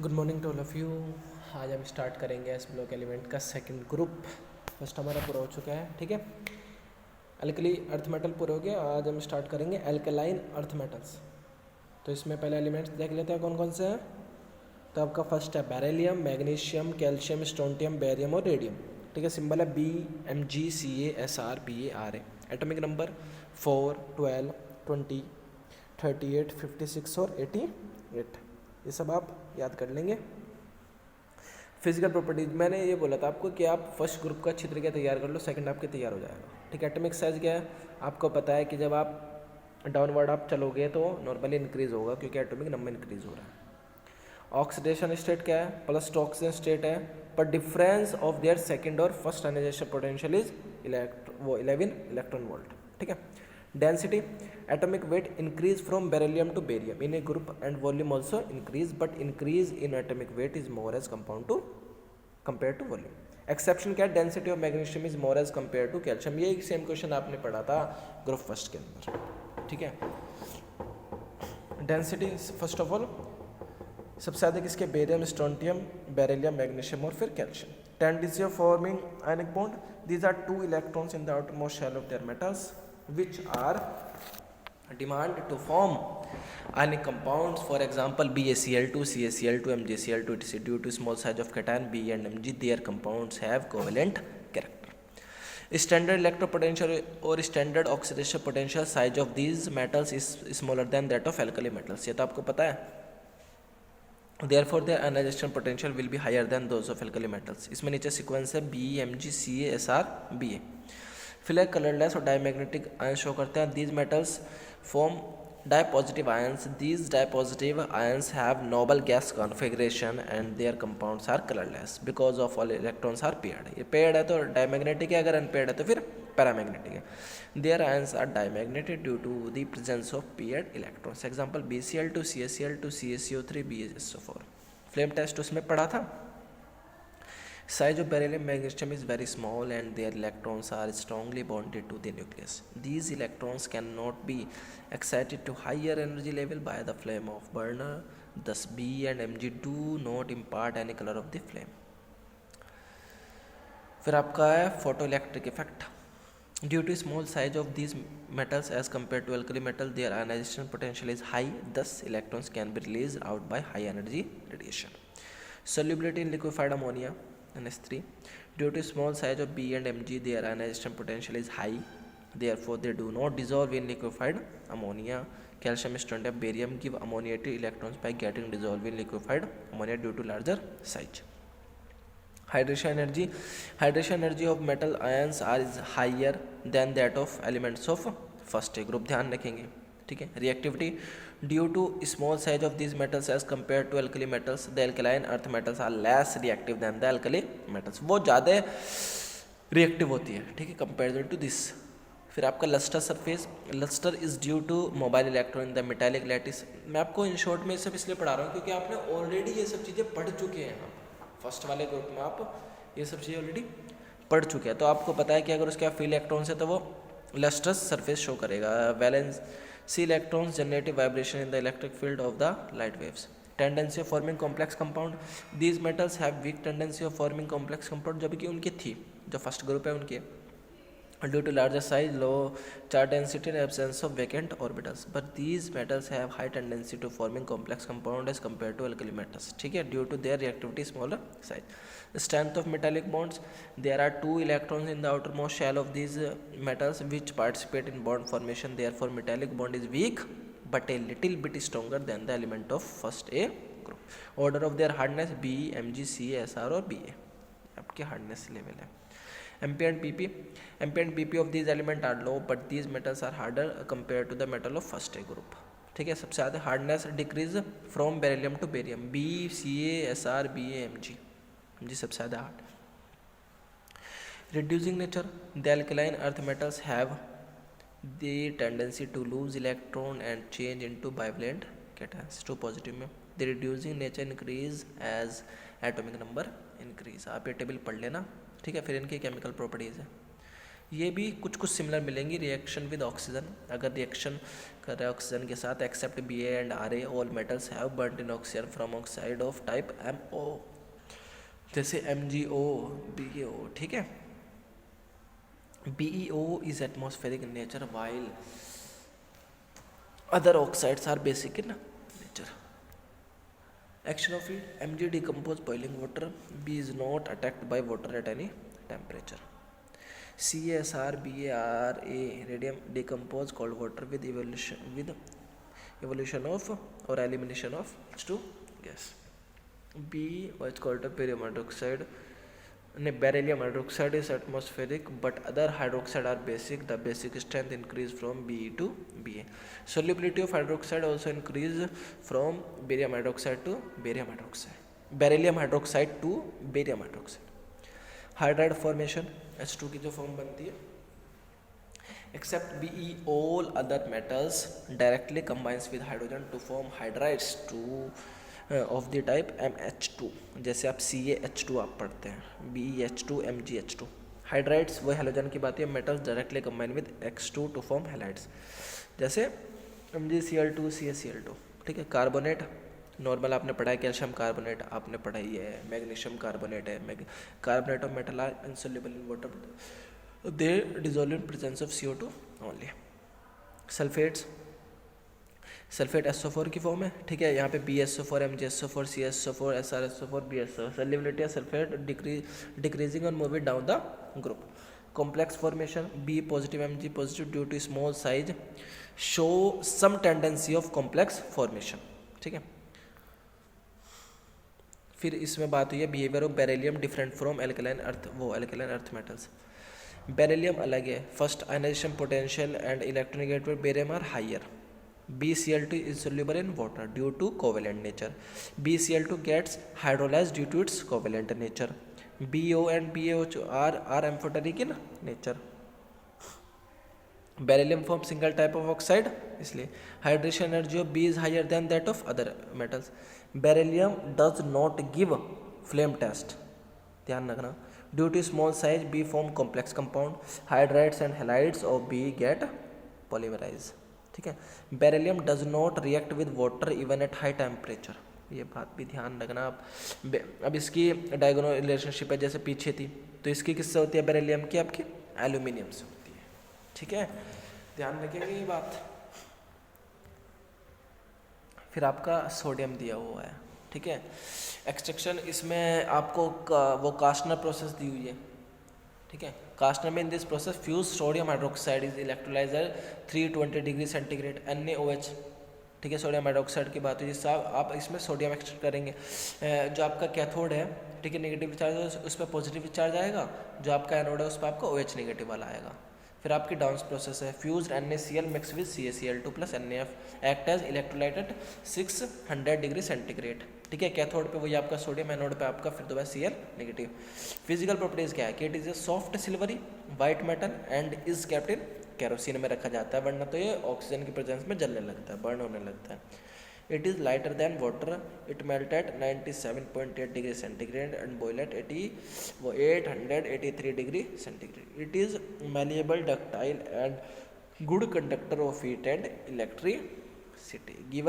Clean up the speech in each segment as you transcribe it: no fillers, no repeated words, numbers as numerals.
Good morning to all of you. आज हम start करेंगे एस ब्लॉक एलिमेंट का सेकंड ग्रुप। फर्स्ट हमारा पूरा हो चुका है, ठीक है। अल्कली अर्थ मेटल पूरे हो गया। आज हम स्टार्ट करेंगे एल्कलाइन अर्थ मेटल्स। तो इसमें पहले एलिमेंट्स देख लेते हैं कौन कौन से हैं। तो आपका फर्स्ट है beryllium, magnesium, calcium, strontium, barium और रेडियम। ठीक है, सिंबल है BMgCa SrBa Ra। Atomic number 4, 12, 20, 38, 56 और 88। ये सब आप याद कर लेंगे। फिजिकल प्रॉपर्टीज मैंने ये बोला था आपको कि आप फर्स्ट ग्रुप का अच्छी तरीके तैयार कर लो, सेकंड आपके तैयार हो जाएगा। ठीक है, एटॉमिक साइज क्या है आपको पता है कि जब आप डाउनवर्ड आप चलोगे तो नॉर्मली इंक्रीज होगा क्योंकि एटॉमिक नंबर इंक्रीज हो रहा है। ऑक्सीडेशन स्टेट क्या है, प्लस टू ऑक्सीजन स्टेट है, पर डिफरेंस ऑफ देयर सेकंड और first ionization potential is 11 electron volt. ठीक है। Density, atomic weight increase from beryllium to barium in a group and volume also increase, but increase in atomic weight is more as compound to compared to volume. Exception क्या है, density of magnesium is more as compare to calcium. ये same question आपने पढ़ा था group first के अंदर। ठीक है, डेंसिटी फर्स्ट ऑफ ऑल सबसे ज़्यादा किसके, बेरियम, स्ट्रोंटियम, बेरिलियम, मैग्नीशियम और फिर calcium. Tendency of forming ionic bond, these are 2 electrons in the outermost shell of their metals which are demand to form ionic compounds, for example BaCl2, CaCl2, MgCl2 etc. Due to small size of cation B and Mg, their compounds have covalent character. Standard electropotential or standard oxidation potential size of these metals is smaller than that of alkali metals. ये तो आपको पता है। Therefore their ionization potential will be higher than those of alkali metals. इसमें नीचे sequence है BMgCa SrBa। फिलर colourless और डायमैग्नेटिक आयन शो करते हैं। These metals form dipositive ions. These dipositive ions have noble gas configuration and their compounds are colourless because of all electrons are paired. ये paired है तो diamagnetic है, अगर unpaired है तो फिर पैरामैग्नेटिक है। Their ions are diamagnetic due to the presence of paired electrons. Example BCl2, CaCl2, CaCO3, BaSO4। Flame test उसमें पढ़ा था। Size of beryllium magnesium is very small and their electrons are strongly bonded to the nucleus. These electrons cannot be excited to higher energy level by the flame of burner. Thus B and Mg do not impart any color of the flame. फिर आपका है photoelectric effect. Due to small size of these metals as compared to alkali metal, their ionization potential is high. Thus electrons can be released out by high energy radiation. Solubility in liquefied ammonia NH3. Due to small size of B and Mg, their ionization potential is high. Therefore, they do not dissolve in liquefied ammonia. Calcium, strontium, barium give ammoniated electrons by getting dissolved in liquefied ammonia due to larger size. Hydration energy. Hydration energy of metal ions is higher than that of elements of first group. ध्यान रखेंगे, ठीक है। Reactivity, due to small size of these metals as compare to alkali metals, the alkaline earth metals are less reactive than the alkali metals. वो ज़्यादा reactive होती है, ठीक है, कंपेयर टू दिस। फिर आपका lustre surface, lustre is due to mobile electron in the metallic lattice. मैं आपको इन शॉर्ट में ये सब इसलिए पढ़ा रहा हूँ क्योंकि आपने ऑलरेडी ये सब चीज़ें पढ़ चुके हैं। आप फर्स्ट वाले ग्रुप में आप ये सब चीज़ें ऑलरेडी पढ़ चुके हैं, तो आपको पता है कि अगर उसके फ्री इलेक्ट्रॉन्स है तो वो लस्टर्स सरफेस शो करेगा। Valence C electrons generative vibration in the electric field of the light waves. Tendency of forming complex compound. These metals have weak tendency of forming complex compound, जबकि उनकी थी जो first group है उनके, due to larger size, low charge density and absence of vacant orbitals. But these metals have high tendency to forming complex compound as compared to alkali metals. ठीक है, due to their reactivity smaller size. Strength of metallic bonds. There are 2 electrons in the outermost shell of these metals which participate in bond formation. Therefore, metallic bond is weak but a little bit stronger than the element of first A group. Order of their hardness B, Mg, Ca, Sr और Ba आपके hardness level है। MP and PP. MP and PP of these elements are low, but these metals are harder compared to the metal of first A group. ठीक है, सबसे ज़्यादा hardness decrease from beryllium to barium, B, Ca, Sr, Ba, Mg। Mg सबसे ज़्यादा hard. Reducing nature. The alkaline earth metals have the tendency to lose electron and change into bivalent cations to positive में। The reducing nature increase as atomic number increase। आप ये table पढ़ लेना, ठीक है। फिर इनकी केमिकल प्रॉपर्टीज़ है। ये भी कुछ कुछ सिमिलर मिलेंगी। रिएक्शन विद ऑक्सीजन, अगर रिएक्शन कर रहा है ऑक्सीजन के साथ, except Ba and Ra all metals have burnt in oxygen from oxide of type MO, जैसे MgO, BeO, ठीक है। BeO is atmospheric in nature while other oxides are basic in nature. Action of it, Mg decompose boiling water. B is not attacked by water at any temperature. CaSr, BaRa, radium decompose cold water with evolution of or elimination of H2 gas. B was called a barium hydroxide. Beryllium hydroxide is atmospheric, but other hydroxide are basic. The basic strength increase from Be to Ba. Solubility of hydroxide also increase from barium hydroxide to barium hydroxide. Beryllium hydroxide to barium hydroxide. Hydride formation, H2 की जो form बनती है, except Be all other metals directly combines with hydrogen to form hydrides of the type MH2। जैसे आप CaH2 आप पढ़ते हैं, BeH2, MgH2। Hydrides वो हेलोजन की बात है, metals directly combine with X2 to form halides, जैसे MgCl2, CaCl2, ठीक है। कार्बोनेट नॉर्मल आपने पढ़ा है, कैल्शियम कार्बोनेट आपने पढ़ाई है, मैग्नीशियम कार्बोनेट है। Carbonate of metal are insoluble in water, they dissolve in presence of CO2 only. Sulphates, sulphate SO4 की फॉर्म है, ठीक है। यहाँ पे BSO4, MgSO4, CSO4, SrSO4, BSO। Solubility of sulphate decreasing और moving down the group. Complex formation, B positive, Mg positive due to small size show some tendency of complex formation, ठीक है। फिर इसमें बात हुई है behaviour of beryllium different from alkaline earth, वो alkaline earth metals. Beryllium अलग है, first ionization potential and electronegative barium are higher. BCl2 is soluble in water due to covalent nature. BCl2 gets hydrolyzed due to its covalent nature. BO and BaO are amphoteric in nature. Beryllium forms single type of oxide, इसलिए hydration energy of B is higher than that of other metals. Beryllium does not give flame test, ध्यान रखना। Due to small size, B form complex compound. Hydrides and halides of B get polymerized, ठीक है। Beryllium does not react with water even at high temperature, ये बात भी ध्यान रखना आप। अब इसकी डायगोनल रिलेशनशिप है, जैसे पीछे थी, तो इसकी किससे होती है बेरिलियम की, आपकी एल्यूमिनियम से होती है, ठीक है। ध्यान रखेंगे ये बात। फिर आपका सोडियम दिया हुआ है, ठीक है। एक्सट्रैक्शन, इसमें आपको वो कास्टनर प्रोसेस दी हुई है, ठीक है। कास्टनर में in this process fuse sodium hydroxide is electrolyser 320 degree centigrade NaOH, ठीक है। सोडियम हाइड्रोक्साइड की बात हुई, जिससे आप इसमें सोडियम एक्सट्रैक्ट करेंगे। जो आपका कैथोड है, ठीक है, नेगेटिव चार्ज है, उस पर पॉजिटिव चार्ज आएगा। जो आपका एनोड है उस पर आपका OH नेगेटिव वाला आएगा। फिर आपकी डाउन प्रोसेस है, fused NaCl mix with CaCl2 plus NaF act as electrolyte at 600 degree centigrade, ठीक है। कैथोड पे वही आपका सोडियम, एनोड पे आपका फिर दोबारा Cl नेगेटिव। फिजिकल प्रॉपर्टीज क्या है कि it is a soft silvery white metal and is kept in kerosene में रखा जाता है, वरना तो ये ऑक्सीजन की प्रेजेंस में जलने लगता है, बर्न होने लगता है। It is lighter than water, it melt at 97.8 degree centigrade and boil at 883 degree centigrade. It is malleable, ductile and good conductor of heat and electricity.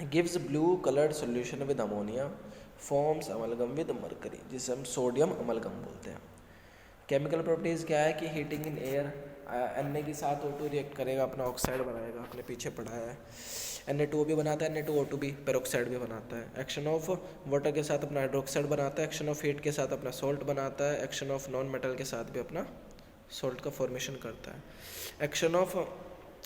Gives blue coloured solution with ammonia, forms amalgam with mercury, जिसे हम sodium amalgam बोलते हैं। Chemical properties क्या है कि heating in air, Na के साथ O2 react करेगा, अपना ऑक्साइड बनाएगा, आपने पीछे पढ़ा है। Na2O भी बनाता है, Na2O2 भी पेरोक्साइड भी बनाता है। एक्शन ऑफ वाटर के साथ अपना हाइड्रोक्साइड बनाता है, एक्शन ऑफ हीट के साथ अपना सॉल्ट बनाता है, एक्शन ऑफ नॉन मेटल के साथ भी अपना सॉल्ट का फॉर्मेशन करता है। एक्शन ऑफ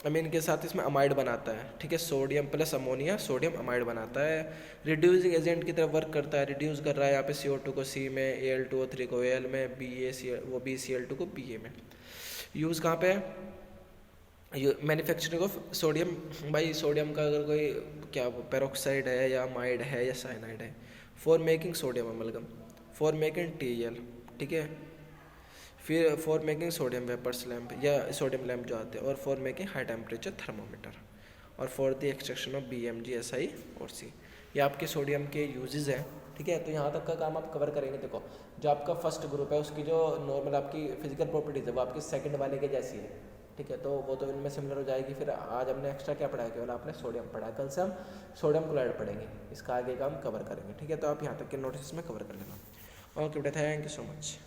अमीन के साथ इसमें अमाइड बनाता है, ठीक है। Sodium plus ammonia sodium amide बनाता है। रिड्यूसिंग एजेंट की तरफ वर्क करता है, रिड्यूस कर रहा है यहाँ पे CO2 को C में, Al2O3 को Al में, BCl2 को Ba में। यूज़ कहाँ पे है, मैन्युफैक्चरिंग ऑफ सोडियम। भाई सोडियम का अगर कोई क्या पेरोक्साइड है या अमाइड है या साइनाइड है, for making sodium amalgam, for making TeL, ठीक है। फिर for making sodium vapours lamp या सोडियम लैम्प जो आते हैं, और for making high temperature thermometer, और for the extraction of BMG, Si और C। ये आपके सोडियम के यूजेस हैं, ठीक है। तो यहाँ तक का काम आप कवर करेंगे। देखो जो आपका फर्स्ट ग्रुप है उसकी जो नॉर्मल आपकी फिजिकल प्रॉपर्टीज़ है वो आपकी सेकंड वाले के जैसी है, ठीक है। तो वो तो इनमें सिमिलर हो जाएगी। फिर आज हमने एक्स्ट्रा क्या पढ़ा है, केवल आपने सोडियम पढ़ा है। कल से हम सोडियम क्लोराइड पढ़ेंगे, इसका आगे का हम कवर करेंगे, ठीक है। तो आप यहाँ तक के नोटिस में कवर कर लेना। ओके बेटा, थैंक यू सो मच।